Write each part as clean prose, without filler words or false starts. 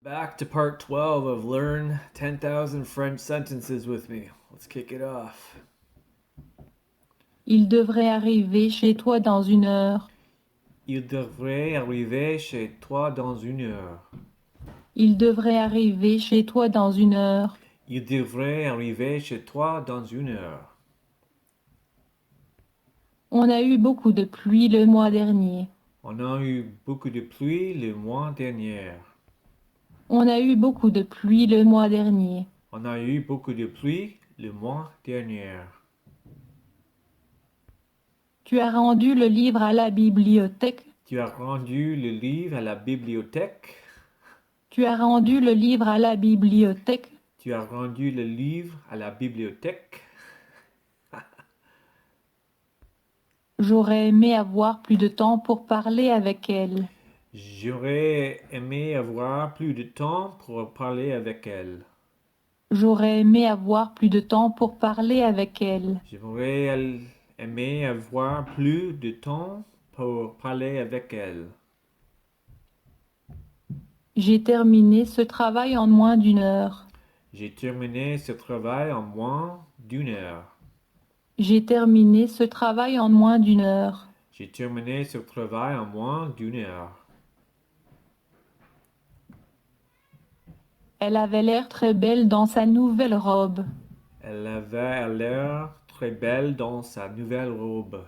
Back to part 12 of Learn 10,000 French Sentences with me. Let's kick it off. Il devrait arriver chez toi dans 1 heure. Il devrait arriver chez toi dans 1 heure. Il devrait arriver chez toi dans 1 heure. Il devrait arriver chez toi dans 1 heure. On a eu beaucoup de pluie le mois dernier. On a eu beaucoup de pluie le mois dernier. On a eu beaucoup de pluie le mois dernier. On a eu beaucoup de pluie le mois dernier. Tu as rendu le livre à la bibliothèque. Tu as rendu le livre à la bibliothèque. Tu as rendu le livre à la bibliothèque. Tu as rendu le livre à la bibliothèque. J'aurais aimé avoir plus de temps pour parler avec elle. J'aurais aimé avoir plus de temps pour parler avec elle. J'aurais aimé avoir plus de temps pour parler avec elle. J'aurais aimé avoir plus de temps pour parler avec elle. J'ai terminé ce travail en moins d'1 heure. J'ai terminé ce travail en moins d'1 heure. J'ai terminé ce travail en moins d'1 heure. J'ai terminé ce travail en moins d'1 heure. Elle avait l'air très belle dans sa nouvelle robe. Elle avait l'air très belle dans sa nouvelle robe.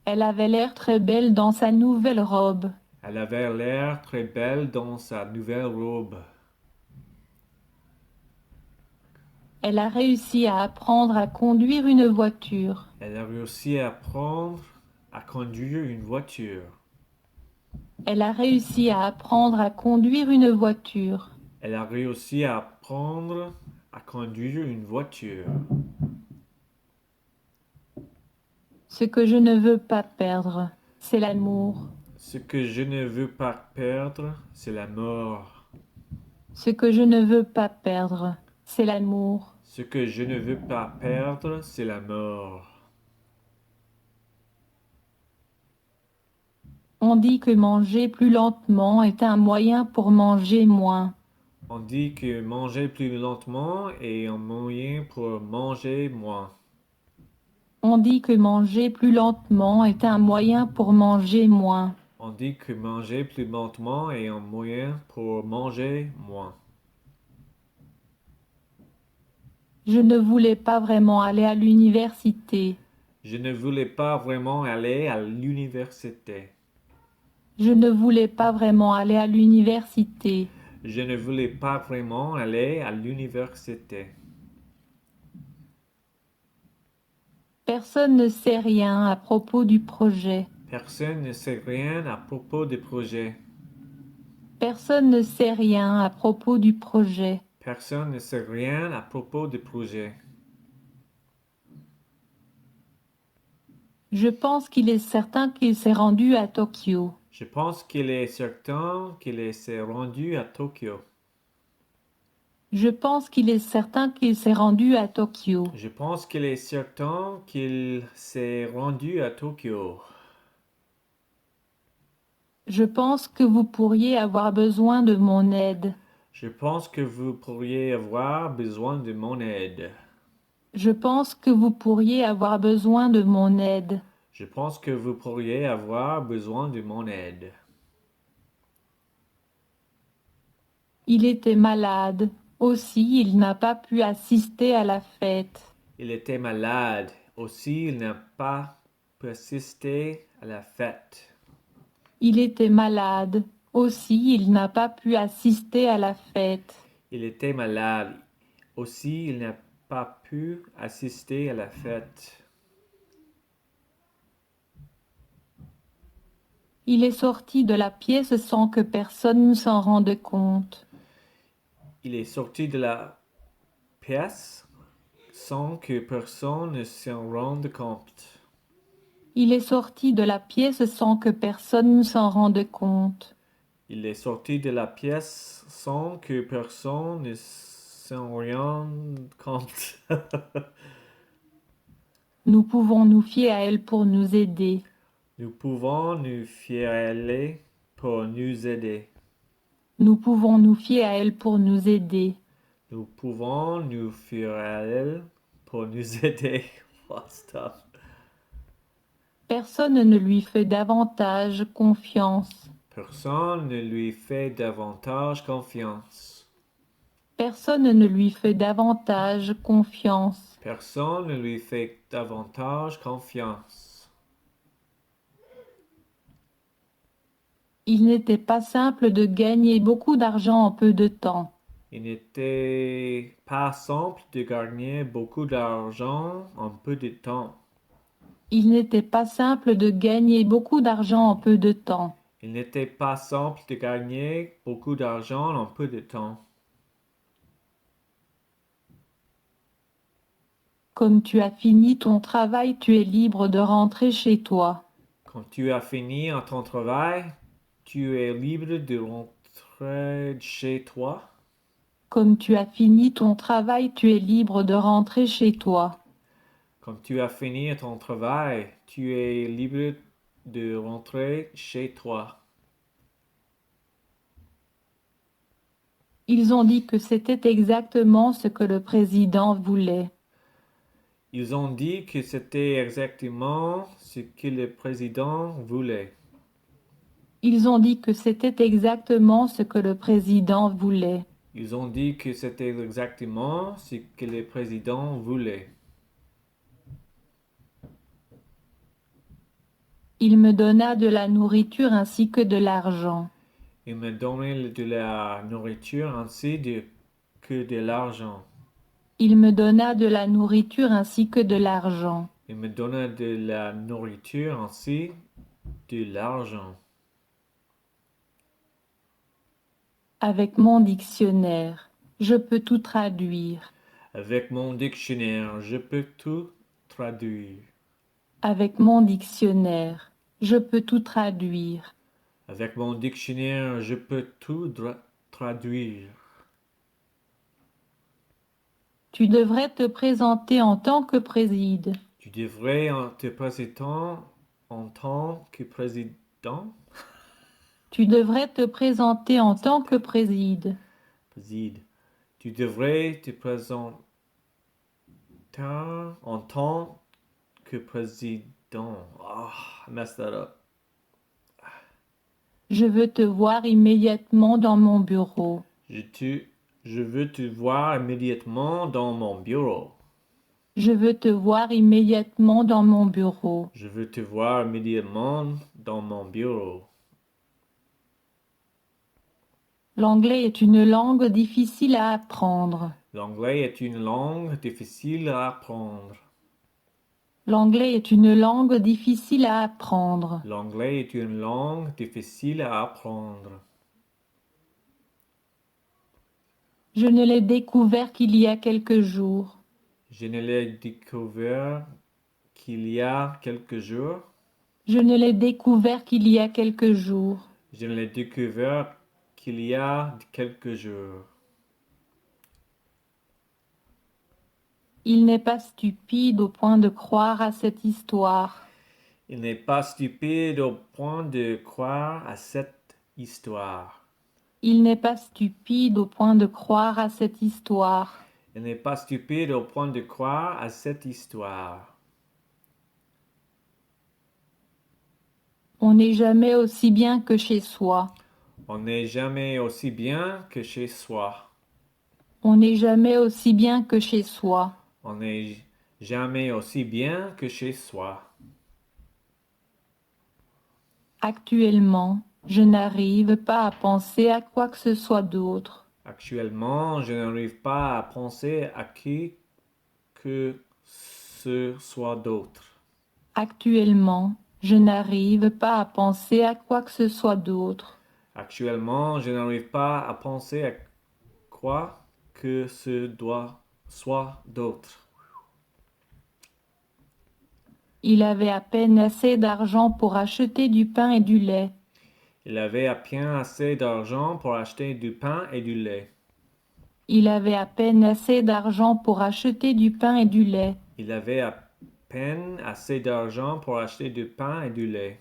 Elle avait l'air très belle dans sa nouvelle robe. Elle avait l'air très belle dans sa nouvelle robe. Elle a réussi à apprendre à conduire une voiture. Elle a réussi à apprendre à conduire une voiture. Elle a réussi à apprendre à conduire une voiture. Elle a réussi à apprendre à conduire une voiture. Ce que je ne veux pas perdre, c'est l'amour. Ce que je ne veux pas perdre, c'est la mort. Ce que je ne veux pas perdre, c'est l'amour. Ce que je ne veux pas perdre, c'est la mort. On dit que manger plus lentement est un moyen pour manger moins. On dit que manger plus lentement est un moyen pour manger moins. On dit que manger plus lentement est un moyen pour manger moins. On dit que manger plus lentement est un moyen pour manger moins. Je ne voulais pas vraiment aller à l'université. Je ne voulais pas vraiment aller à l'université. Je ne voulais pas vraiment aller à l'université. Je ne voulais pas vraiment aller à l'université. Personne ne sait rien à propos du projet. Personne ne sait rien à propos du projet. Personne ne sait rien à propos du projet. Personne ne sait rien à propos du projet. Je pense qu'il est certain qu'il s'est rendu à Tokyo. Je pense qu'il est certain qu'il s'est rendu à Tokyo. Je pense qu'il est certain qu'il s'est rendu à Tokyo. Je pense qu'il est certain qu'il s'est rendu à Tokyo. Je pense que vous pourriez avoir besoin de mon aide. Je pense que vous pourriez avoir besoin de mon aide. Je pense que vous pourriez avoir besoin de mon aide. Je pense que vous pourriez avoir besoin de mon aide. Il était malade. Aussi, il n'a pas pu assister à la fête. Il était malade. Aussi, il n'a pas pu assister à la fête. Il était malade. Aussi, il n'a pas pu assister à la fête. Il était malade. Aussi, il n'a pas pu assister à la fête. Il est sorti de la pièce sans que personne ne s'en rende compte. Il est sorti de la pièce sans que personne ne s'en rende compte. Il est sorti de la pièce sans que personne ne s'en rende compte. Il est sorti de la pièce sans que personne ne s'en rende compte. Nous pouvons nous fier à elle pour nous aider. Nous pouvons nous fier à elle pour nous aider. Nous pouvons nous fier à elle pour nous aider. Nous pouvons nous fier à elle pour nous aider. What stuff. Personne ne lui fait davantage confiance. Personne ne lui fait davantage confiance. Personne ne lui fait davantage confiance. Personne ne lui fait davantage confiance. Il n'était pas simple de gagner beaucoup d'argent en peu de temps. Il n'était pas simple de gagner beaucoup d'argent en peu de temps. Il n'était pas simple de gagner beaucoup d'argent en peu de temps. Il n'était pas simple de gagner beaucoup d'argent en peu de temps. Comme tu as fini ton travail, tu es libre de rentrer chez toi. Quand tu as fini ton travail, tu es libre de rentrer chez toi. Comme tu as fini ton travail, tu es libre de rentrer chez toi. Quand tu as fini ton travail, tu es libre de rentrer chez toi. Ils ont dit que c'était exactement ce que le président voulait. Ils ont dit que c'était exactement ce que le président voulait. Ils ont dit que c'était exactement ce que le président voulait. Ils ont dit que c'était exactement ce que le président voulait. Il me donna de la nourriture ainsi que de l'argent. Il me donnait de la nourriture ainsi que de l'argent. Il me donna de la nourriture ainsi que de l'argent. Il me donna de la nourriture ainsi de l'argent. Avec mon dictionnaire, je peux tout traduire. Avec mon dictionnaire, je peux tout traduire. Avec mon dictionnaire, je peux tout traduire. Avec mon dictionnaire, je peux tout traduire. Tu devrais te présenter en tant que préside. Tu devrais te présenter en tant que président. Tu devrais te présenter en tant que préside. Préside. Tu devrais te présenter en tant que président. Ah, I messed that up. Je veux te voir immédiatement dans mon bureau. Je veux te voir immédiatement dans mon bureau. Je veux te voir immédiatement dans mon bureau. Je veux te voir immédiatement dans mon bureau. L'anglais est une langue difficile à apprendre. L'anglais est une langue difficile à apprendre. L'anglais est une langue difficile à apprendre. L'anglais est une langue difficile à apprendre. Je ne l'ai découvert qu'il y a quelques jours. Je ne l'ai découvert qu'il y a quelques jours. Je ne l'ai découvert qu'il y a quelques jours. Je ne l'ai découvert qu'il y a quelques jours. Il n'est pas stupide au point de croire à cette histoire. Il n'est pas stupide au point de croire à cette histoire. Il n'est pas stupide au point de croire à cette histoire. Il n'est pas stupide au point de croire à cette histoire. On n'est jamais aussi bien que chez soi. On n'est jamais aussi bien que chez soi. On n'est jamais aussi bien que chez soi. On n'est jamais aussi bien que chez soi. Actuellement, je n'arrive pas à penser à quoi que ce soit d'autre. Actuellement, je n'arrive pas à penser à qui que ce soit d'autre. Actuellement, je n'arrive pas à penser à quoi que ce soit d'autre. Actuellement, je n'arrive pas à penser à quoi que ce soit d'autre. Il avait à peine assez d'argent pour acheter du pain et du lait. Il avait à peine assez d'argent pour acheter du pain et du lait. Il avait à peine assez d'argent pour acheter du pain et du lait. Il avait à peine assez d'argent pour acheter du pain et du lait.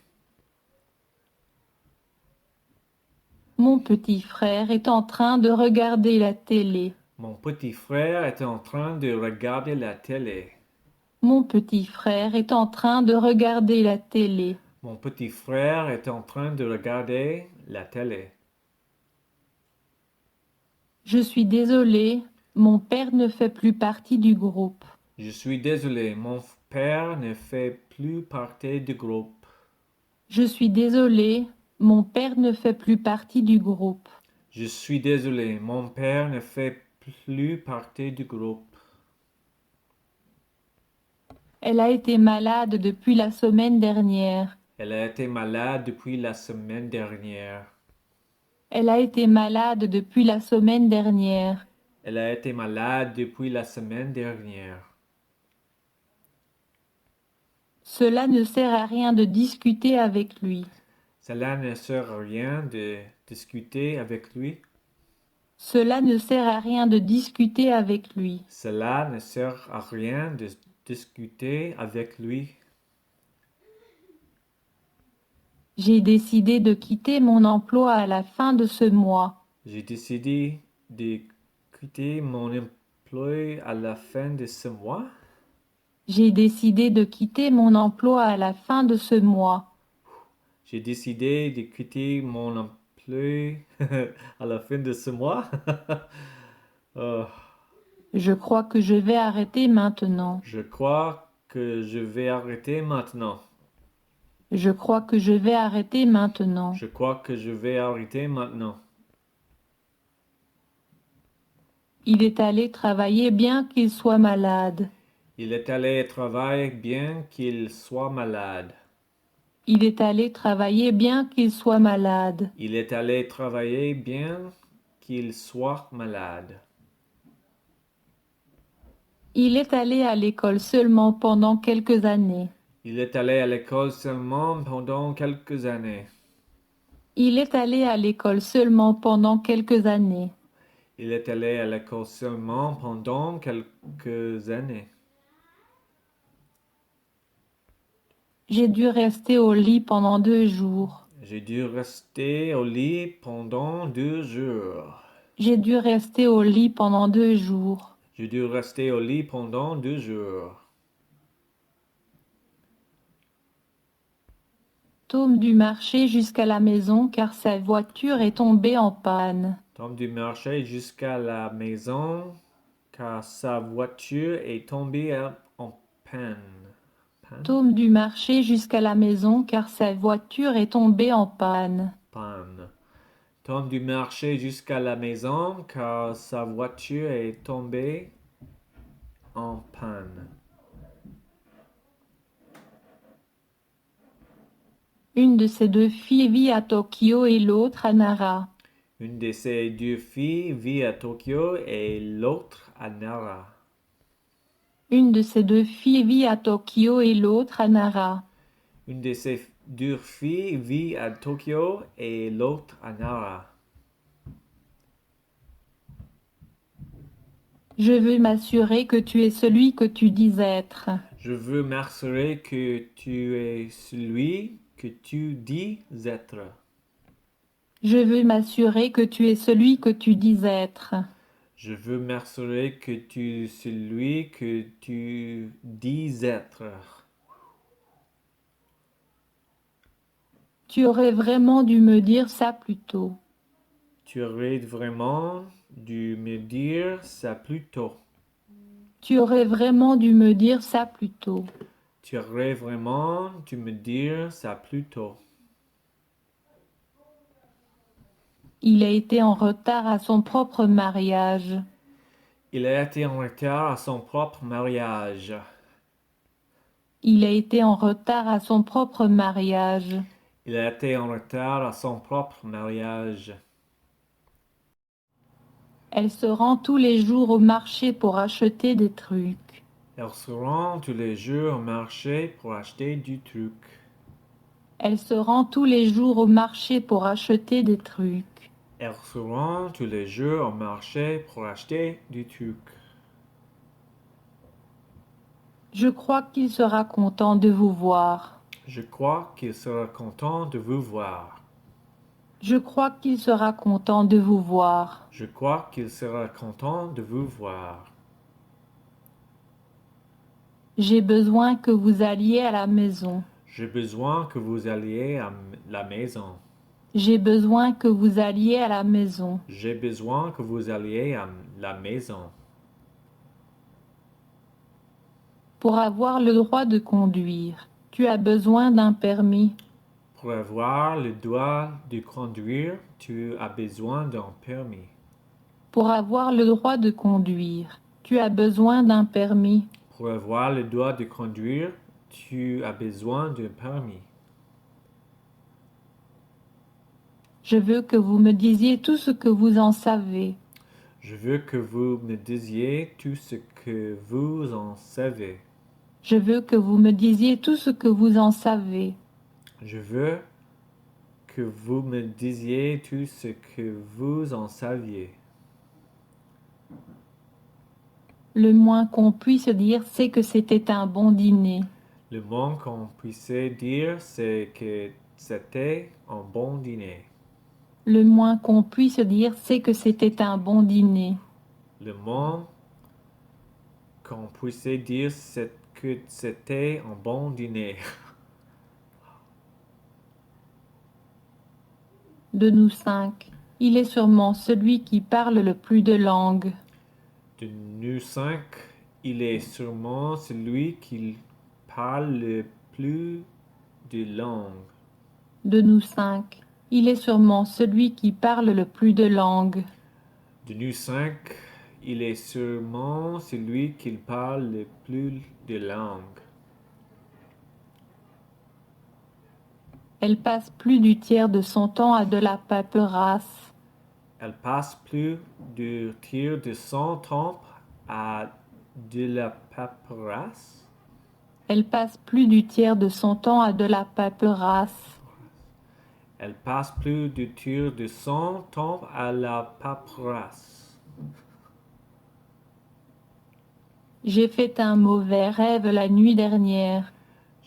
Mon petit frère est en train de regarder la télé. Mon petit frère est en train de regarder la télé. Mon petit frère est en train de regarder la télé. Mon petit frère est en train de regarder la télé. Je suis désolée, mon père ne fait plus partie du groupe. Je suis désolé, mon père ne fait plus partie du groupe. Je suis désolée, mon père ne fait plus partie du groupe. Je suis désolé, mon père ne fait plus partie du groupe. Elle a été malade depuis la semaine dernière. Elle a été malade depuis la semaine dernière. Elle a été malade depuis la semaine dernière. Elle a été malade depuis la semaine dernière. Cela ne sert à rien de discuter avec lui. Cela ne sert à rien de discuter avec lui. Cela ne sert à rien de discuter avec lui. Cela ne sert à rien de discuter avec lui. J'ai décidé de quitter mon emploi à la fin de ce mois. J'ai décidé de quitter mon emploi à la fin de ce mois. J'ai décidé de quitter mon emploi à la fin de ce mois. J'ai décidé de quitter mon emploi à la fin de ce mois. Oh, Je crois que je vais arrêter maintenant. je crois que je vais arrêter maintenant. Je crois que je vais arrêter maintenant. Je crois que je vais arrêter maintenant. Il est allé travailler bien qu'il soit malade. Il est allé travailler bien qu'il soit malade. Il est allé travailler bien qu'il soit malade. Il est allé travailler bien qu'il soit malade. Il est allé à l'école seulement pendant quelques années. Il est allé à l'école seulement pendant quelques années. Il est allé à l'école seulement pendant quelques années. Il est allé à l'école seulement pendant quelques années. J'ai dû rester au lit pendant 2 jours. J'ai dû rester au lit pendant 2 jours. J'ai dû rester au lit pendant 2 jours. J'ai dû rester au lit pendant 2 jours. Tom dut marcher jusqu'à la maison car sa voiture est tombée en panne. Tom dut marcher jusqu'à la maison car sa voiture est tombée en panne. Tom dut marcher jusqu'à la maison car sa voiture est tombée en panne. Panne. Tom dut marcher jusqu'à la maison car sa voiture est tombée en panne. Une de ces deux filles vit à Tokyo et l'autre à Nara. Une de ces deux filles vit à Tokyo et l'autre à Nara. Une de ces deux filles vit à Tokyo et l'autre à Nara. Une de ces deux filles vit à Tokyo et l'autre à Nara. Je veux m'assurer que tu es celui que tu dis être. Je veux m'assurer que tu es celui que tu dis être. Je veux m'assurer que tu es celui que tu dis être. Je veux m'assurer que tu es celui que tu dis être. Tu aurais vraiment dû me dire ça plus tôt. Tu aurais vraiment dû me dire ça plus tôt. Tu aurais vraiment dû me dire ça plus tôt. Tu aurais vraiment dû me dire ça plus tôt. Il a été en retard à son propre mariage. Il a été en retard à son propre mariage. Il a été en retard à son propre mariage. Il a été en retard à son propre mariage. Elle se rend tous les jours au marché pour acheter des trucs. Elle se rend tous les jours au marché pour acheter du truc. Elle se rend tous les jours au marché pour acheter des trucs. Elle se rend tous les jours au marché pour acheter du truc. Je crois qu'il sera content de vous voir. Je crois qu'il sera content de vous voir. Je crois qu'il sera content de vous voir. Je crois qu'il sera content de vous voir. J'ai besoin que vous alliez à la maison. J'ai besoin que vous alliez à la maison. J'ai besoin que vous alliez à la maison. J'ai besoin que vous alliez à la maison. Pour avoir le droit de conduire, tu as besoin d'un permis. Pour avoir le droit de conduire, tu as besoin d'un permis. Pour avoir le droit de conduire, tu as besoin d'un permis. Pour avoir le droit de conduire, tu as besoin d'un permis. Je veux que vous me disiez tout ce que vous en savez. Je veux que vous me disiez tout ce que vous en savez. Je veux que vous me disiez tout ce que vous en savez. Je veux que vous me disiez tout ce que vous en saviez. Le moins qu'on puisse dire, c'est que c'était un bon dîner. Le moins qu'on puisse dire, c'est que c'était un bon dîner. Le moins qu'on puisse dire, c'est que c'était un bon dîner. Le moins qu'on puisse dire, c'est que c'était un bon dîner. De nous 5, il est sûrement celui qui parle le plus de langues. De nous 5, il est sûrement celui qui parle le plus de langues. De nous 5, il est sûrement celui qui parle le plus de langues. De nous 5, il est sûrement celui qui parle le plus de langues. Elle passe plus du tiers de son temps à de la paperasse. Elle passe plus du tiers de son temps à de la paperasse. Elle passe plus du tiers de son temps à de la paperasse. Elle passe plus du tiers de son temps à la paperasse. J'ai fait un mauvais rêve la nuit dernière.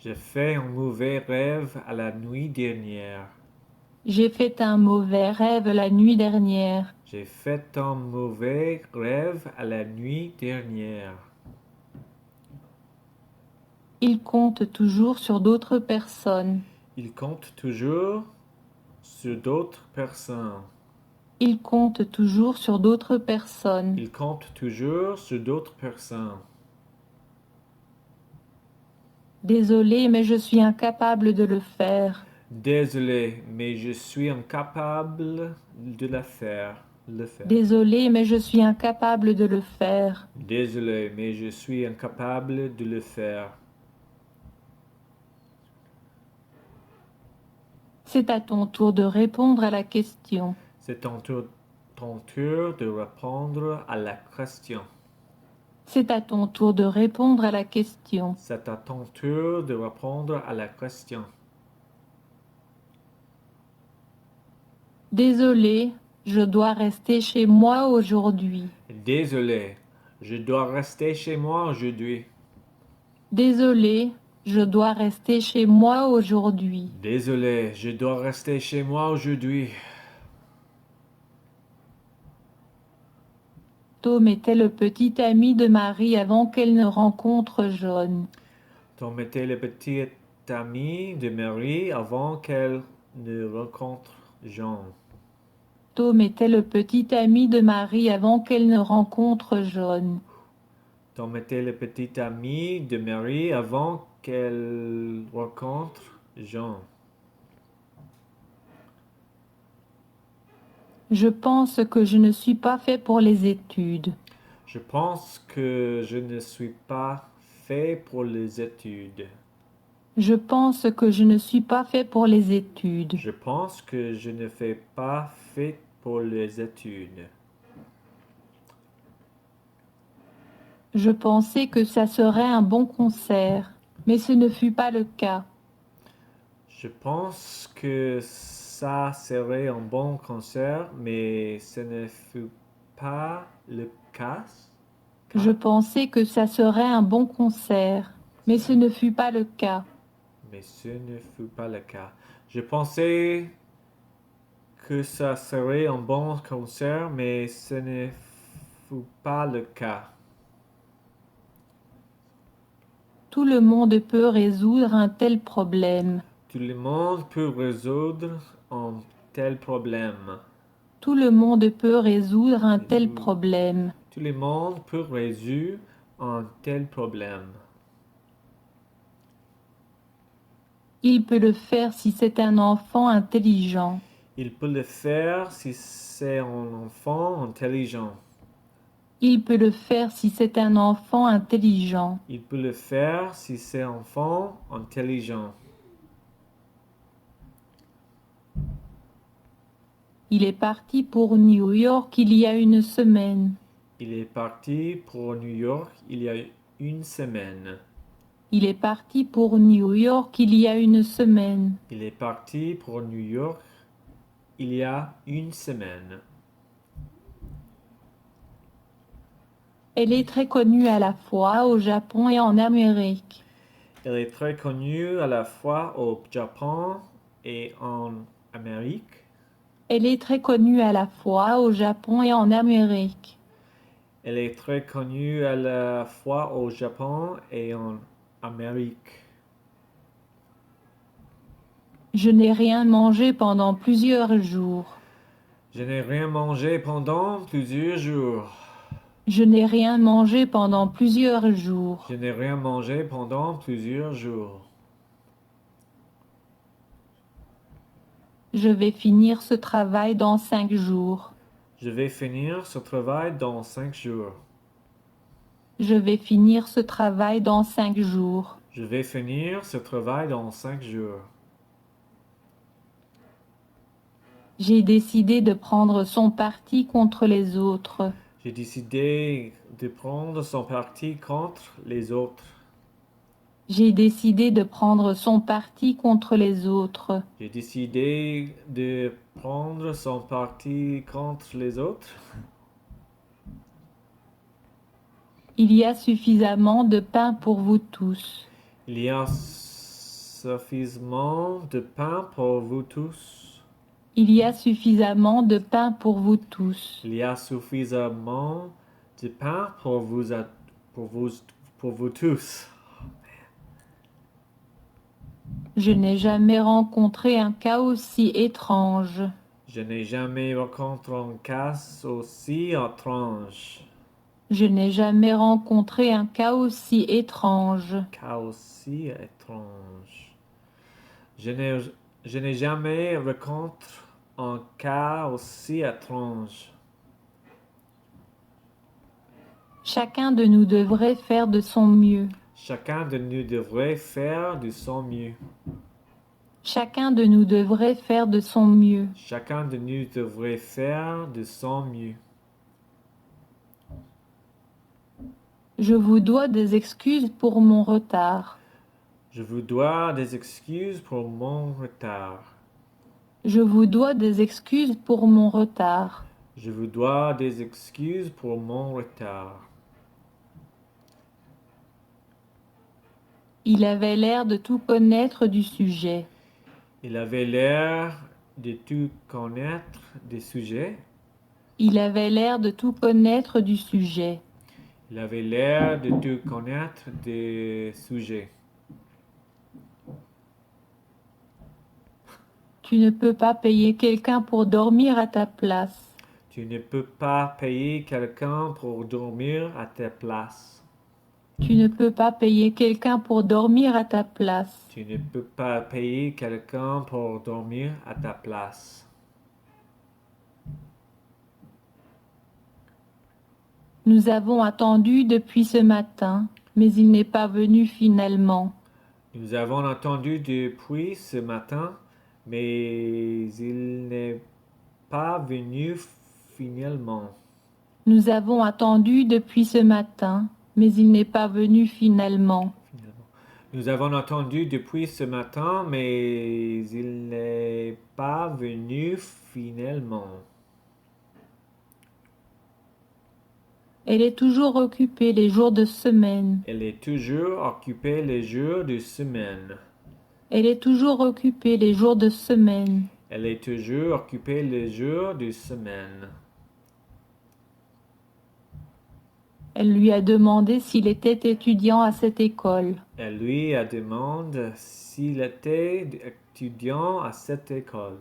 J'ai fait un mauvais rêve à la nuit dernière. J'ai fait un mauvais rêve la nuit dernière. J'ai fait un mauvais rêve à la nuit dernière. Il compte toujours sur d'autres personnes. Il compte toujours sur d'autres personnes. Il compte toujours sur d'autres personnes. Il compte toujours sur d'autres personnes. Désolé, mais je suis incapable de le faire. Désolé, mais je suis incapable de le faire. Désolé, mais je suis incapable de le faire. Désolé, mais je suis incapable de le faire. C'est à ton tour de répondre à la question. C'est ton tour de répondre à la question. C'est à ton tour de répondre à la question. C'est à ton tour de répondre à la question. Désolé, je dois rester chez moi aujourd'hui. Désolé, je dois rester chez moi aujourd'hui. Désolé, je dois rester chez moi aujourd'hui. Désolé, je dois rester chez moi aujourd'hui. Tom était le petit ami de Marie avant qu'elle ne rencontre John. Tom était le petit ami de Mary avant qu'elle ne rencontre Jean. Tom était le petit ami de Marie avant qu'elle ne rencontre John. Tom était le petit ami de Mary avant qu'elle rencontre Jean. Je pense que je ne suis pas fait pour les études. Je pense que je ne suis pas fait pour les études. Je pense que je ne suis pas fait pour les études. Je pense que je ne suis pas fait pour les études. Je pensais que ça serait un bon concert, mais ce ne fut pas le cas. Je pense que ça serait un bon concert, mais ce ne fut pas le cas. Je pensais que ça serait un bon concert, mais ce ne fut pas le cas. Mais ce ne fut pas le cas. Je pensais que ça serait un bon concert, mais ce ne fut pas le cas. Tout le monde peut résoudre un tel problème. Tout le monde peut résoudre un tel problème. Tout le monde peut résoudre un tel problème. Tout le monde peut résoudre un tel problème. Il peut le faire si c'est un enfant intelligent. Il peut le faire si c'est un enfant intelligent. Il peut le faire si c'est un enfant intelligent. Il peut le faire si c'est un enfant intelligent. Il est parti pour New York il y a une semaine. Il est parti pour New York il y a une semaine. Il est parti pour New York il y a une semaine. Il est parti pour New York il y a une semaine. Elle est très connue à la fois au Japon et en Amérique. Elle est très connue à la fois au Japon et en Amérique. Elle est très connue à la fois au Japon et en Amérique. Elle est très connue à la fois au Japon et en Amérique. Je n'ai rien mangé pendant plusieurs jours. Je n'ai rien mangé pendant plusieurs jours. Je n'ai rien mangé pendant plusieurs jours. Je n'ai rien mangé pendant plusieurs jours. Je vais finir ce travail dans 5 jours. Je vais finir ce travail dans 5 jours. Je vais finir ce travail dans 5 jours. Je vais finir ce travail dans 5 jours. J'ai décidé de prendre son parti contre les autres. J'ai décidé de prendre son parti contre les autres. J'ai décidé de prendre son parti contre les autres. J'ai décidé de prendre son parti contre les autres. Il y a suffisamment de pain pour vous tous. Il y a suffisamment de pain pour vous tous. Il y a suffisamment de pain pour vous tous. Il y a suffisamment de pain pour vous tous. Je n'ai jamais rencontré un cas aussi étrange. Je n'ai jamais rencontré un cas aussi étrange. Je n'ai jamais rencontré un cas aussi étrange. Cas aussi étrange. Je n'ai jamais rencontré un cas aussi étrange. Chacun de nous devrait faire de son mieux. Chacun de nous devrait faire de son mieux. Chacun de nous devrait faire de son mieux. Chacun de nous devrait faire de son mieux. Je vous dois des excuses pour mon retard. Je vous dois des excuses pour mon retard. Je vous dois des excuses pour mon retard. Je vous dois des excuses pour mon retard. Il avait l'air de tout connaître du sujet. Il avait l'air de tout connaître des sujets. Il avait l'air de tout connaître du sujet. Il avait l'air de tout connaître des sujets. Tu ne peux pas payer quelqu'un pour dormir à ta place. Tu ne peux pas payer quelqu'un pour dormir à ta place. Tu ne peux pas payer quelqu'un pour dormir à ta place. Tu ne peux pas payer quelqu'un pour dormir à ta place. Nous avons attendu depuis ce matin, mais il n'est pas venu finalement. Nous avons attendu depuis ce matin, mais il n'est pas venu finalement. Nous avons attendu depuis ce matin, mais il n'est pas venu finalement. Nous avons attendu depuis ce matin, mais il n'est pas venu finalement. Elle est toujours occupée les jours de semaine. Elle est toujours occupée les jours de semaine. Elle est toujours occupée les jours de semaine. Elle est toujours occupée les jours de semaine. Elle lui a demandé s'il était étudiant à cette école. Elle lui a demandé s'il était étudiant à cette école.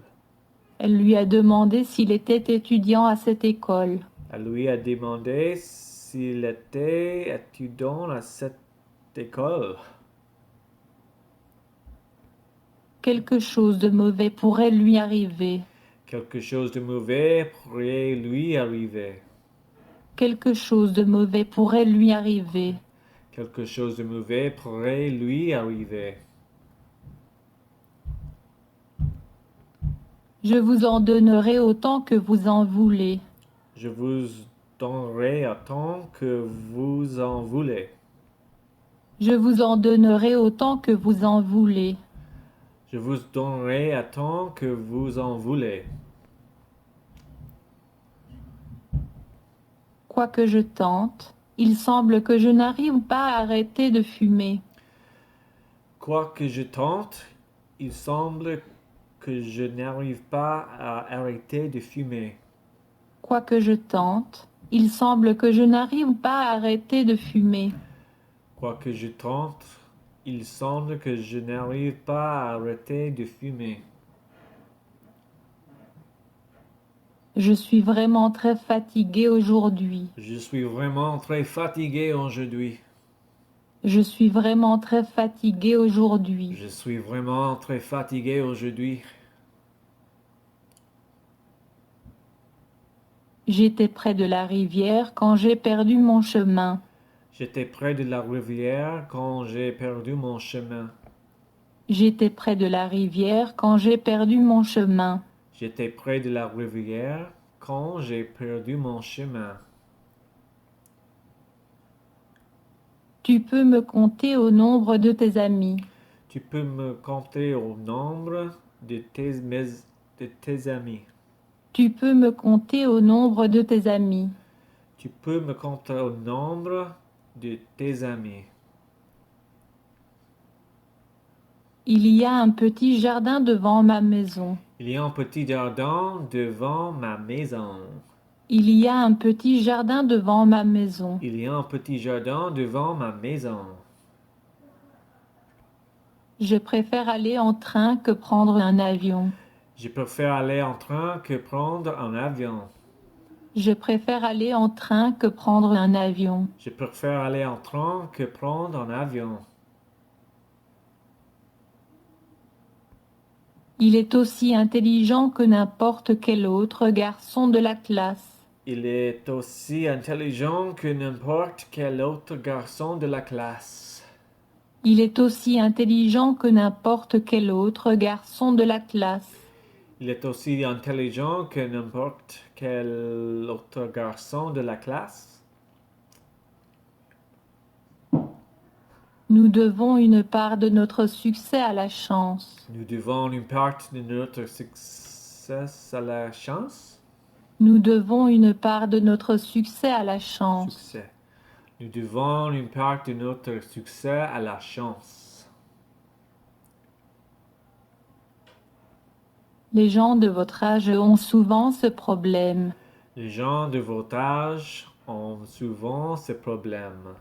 Elle lui a demandé s'il était étudiant à cette école. Elle lui a demandé s'il était étudiant à cette école. Quelque chose de mauvais pourrait lui arriver. Quelque chose de mauvais pourrait lui arriver. Quelque chose de mauvais pourrait lui arriver. Quelque chose de mauvais pourrait lui arriver. Je vous en donnerai autant que vous en voulez. Je vous donnerai autant que vous en voulez. Je vous en donnerai autant que vous en voulez. Je vous donnerai autant que vous en voulez. Quoi que je tente, il semble que je n'arrive pas à arrêter de fumer. Quoi que je tente, il semble que je n'arrive pas à arrêter de fumer. Quoi que je tente, il semble que je n'arrive pas à arrêter de fumer. Quoi que je tente, il semble que je n'arrive pas à arrêter de fumer. Je suis vraiment très fatiguée aujourd'hui. Je suis vraiment très fatigué aujourd'hui. Je suis vraiment très fatiguée aujourd'hui. Je suis vraiment très fatigué aujourd'hui. J'étais près de la rivière quand j'ai perdu mon chemin. J'étais près de la rivière quand j'ai perdu mon chemin. J'étais près de la rivière quand j'ai perdu mon chemin. J'étais près de la rivière quand j'ai perdu mon chemin. Tu peux me compter au nombre de tes amis. Tu peux me compter au nombre de tes amis. Tu peux me compter au nombre de tes amis. Tu peux me compter au nombre de tes amis. Il y a un petit jardin devant ma maison. Il y a un petit jardin devant ma maison. Il y a un petit jardin devant ma maison. Il y a un petit jardin devant ma maison. Je préfère aller en train que prendre un avion. Je préfère aller en train que prendre un avion. Je préfère aller en train que prendre un avion. Je préfère aller en train que prendre un avion. Il est aussi intelligent que n'importe quel autre garçon de la classe. Il est aussi intelligent que n'importe quel autre garçon de la classe. Il est aussi intelligent que n'importe quel autre garçon de la classe. Il est aussi intelligent que n'importe quel autre garçon de la classe. Nous devons une part de notre succès à la chance. Nous devons une partie de notre succès à la chance. Nous devons une part de notre succès à la chance. Succès. Nous devons une part de notre succès à la chance. Les gens de votre âge ont souvent ce problème. Les gens de votre âge ont souvent ce problème.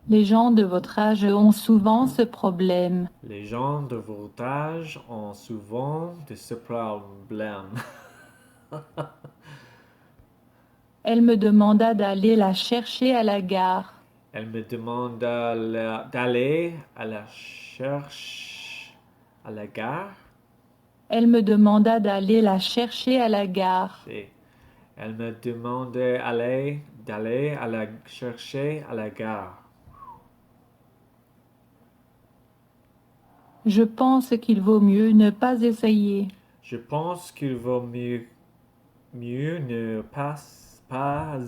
Les gens de votre âge ont souvent ce problème. Les gens de votre âge ont souvent de ce problème. Elle me demanda d'aller la chercher à la gare. Elle me demande d'aller à la cherche à la gare. Elle me demanda d'aller la chercher à la gare. Elle me demandait d'aller à la chercher à la gare. Je pense qu'il vaut mieux ne pas essayer. Je pense qu'il vaut mieux ne pas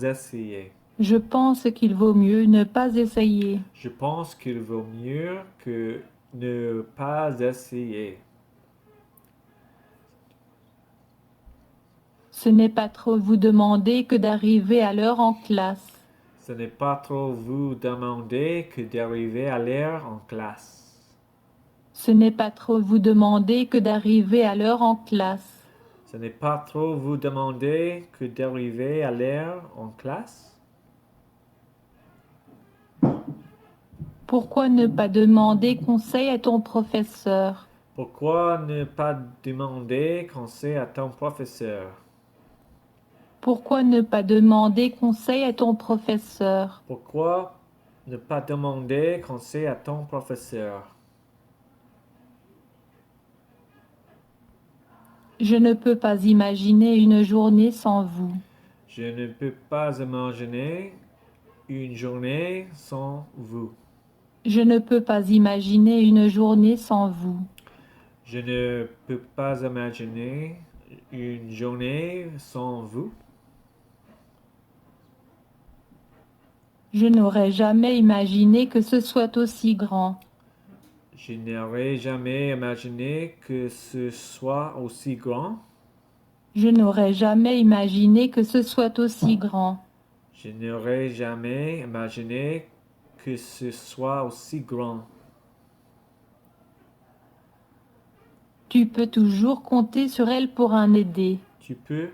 essayer. Je pense qu'il vaut mieux ne pas essayer. Je pense qu'il vaut mieux que ne pas essayer. Ce n'est pas trop vous demander que d'arriver à l'heure en classe. Ce n'est pas trop vous demander que d'arriver à l'heure en classe. Ce n'est pas trop vous demander que d'arriver à l'heure en classe. Ce n'est pas trop vous demander que d'arriver à l'heure en classe? Pourquoi ne pas demander conseil à ton professeur? Pourquoi ne pas demander conseil à ton professeur? Pourquoi ne pas demander conseil à ton professeur? Pourquoi ne pas demander conseil à ton professeur? Je ne peux pas imaginer une journée sans vous. Je ne peux pas imaginer une journée sans vous. Je ne peux pas imaginer une journée sans vous. Je ne peux pas imaginer une journée sans vous. Je n'aurais jamais imaginé que ce soit aussi grand. Je n'aurais jamais imaginé que ce soit aussi grand. Je n'aurais jamais imaginé que ce soit aussi grand. Je n'aurais jamais imaginé que ce soit aussi grand. Tu peux toujours compter sur elle pour un aider. Tu peux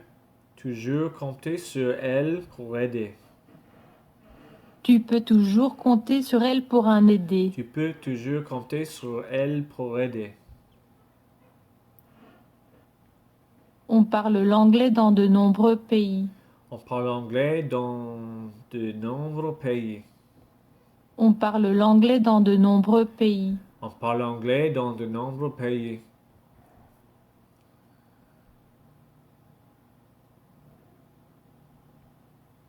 toujours compter sur elle pour aider. Tu peux toujours compter sur elle pour un aider. Tu peux toujours compter sur elle pour aider. On parle l'anglais dans de nombreux pays. On parle anglais dans de nombreux pays. On parle l'anglais dans de nombreux pays. On parle anglais dans de nombreux pays.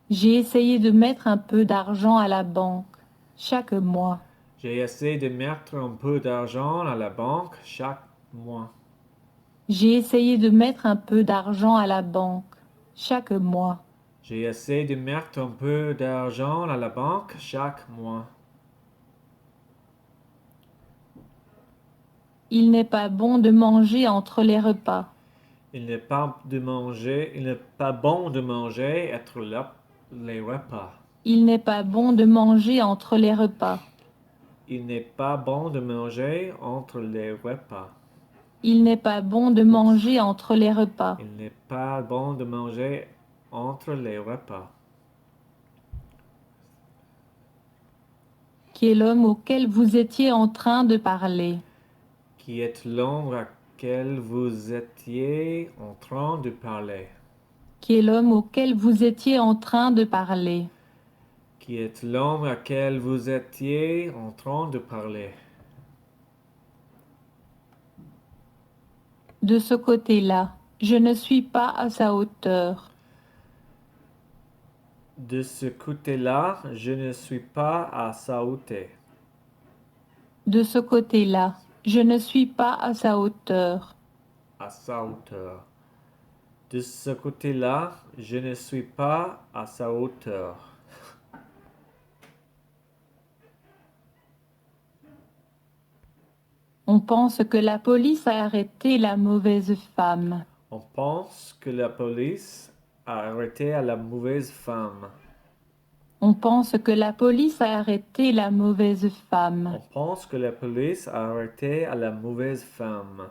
J'ai essayé de mettre un peu d'argent à la banque chaque mois. J'ai essayé de mettre un peu d'argent à la banque chaque mois. J'ai essayé de mettre un peu d'argent à la banque chaque mois. J'ai essayé de mettre un peu d'argent à la banque chaque mois. Il n'est pas bon de manger entre les repas. Il n'est pas bon de manger entre les repas. Il n'est pas bon de manger entre les repas. Il n'est pas bon de manger entre les repas. Il n'est pas bon de manger entre les repas. Il n'est pas bon de manger entre les repas. Qui est l'homme auquel vous étiez en train de parler? Qui est l'homme auquel vous étiez en train de parler? Qui est l'homme auquel vous étiez en train de parler? Qui est l'homme auquel vous étiez en train de parler? De ce côté-là, je ne suis pas à sa hauteur. De ce côté-là, je ne suis pas à sa hauteur. De ce côté-là, je ne suis pas à sa hauteur. À sa hauteur. De ce côté-là, je ne suis pas à sa hauteur. On pense que la police a arrêté la mauvaise femme. On pense que la police a arrêté la mauvaise femme. On pense que la police a arrêté la mauvaise On femme. pense que la police a arrêté la mauvaise femme.